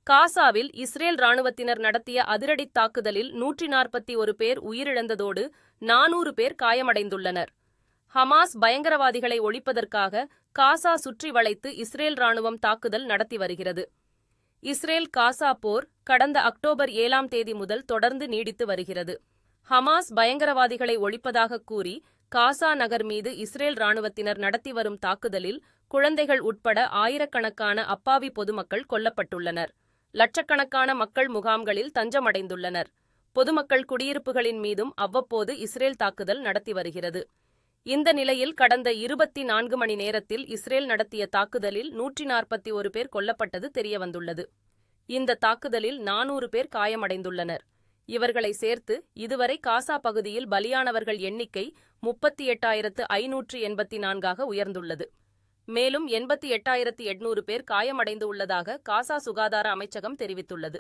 காசாவில் இஸ்ரேல் ராணுவத்தினர் நடத்திய அதிரடித் தாக்குதலில் 141 பேர் உயிரிழந்ததோடு 400 பேர் காயமடைந்துள்ளனர். ஹமாஸ் பயங்கரவாதிகளை ஒழிப்பதற்காக காசா சுற்றி வளைத்து இஸ்ரேல் ராணுவம் தாக்குதல் நடத்தி வருகிறது. இஸ்ரேல் காசா போர் கடந்த அக்டோபர் 7ஆம் தேதி முதல் தொடர்ந்து நீடித்து வருகிறது. ஹமாஸ் பயங்கரவாதிகளை ஒழிப்பதாக கூறி காசா நகர் மீது இஸ்ரேல் ராணுவத்தினர் நடத்தி வரும் தாக்குதலில் குழந்தைகள் உட்பட ஆயிரக்கணக்கான அப்பாவி பொதுமக்கள் கொல்லப்பட்டுள்ளனர். லட்சக்கணக்கான மக்கள் முகாம்களில் தஞ்சமடைந்துள்ளனர். பொதுமக்கள் குடியிருப்புகளின் மீதும் அவ்வப்போது இஸ்ரேல் தாக்குதல் நடத்தி வருகிறது. இந்த நிலையில் கடந்த 24 மணி நேரத்தில் இஸ்ரேல் நடத்திய தாக்குதலில் 141 பேர் கொல்லப்பட்டது தெரியவந்துள்ளது. இந்த தாக்குதலில் 400 பேர் காயமடைந்துள்ளனர். இவர்களை சேர்த்து இதுவரை காசா பகுதியில் பலியானவர்கள் எண்ணிக்கை 38,584 உயர்ந்துள்ளது. மேலும் 88,800 பேர் காயமடைந்து உள்ளதாக காசா சுகாதார அமைச்சகம் தெரிவித்துள்ளது.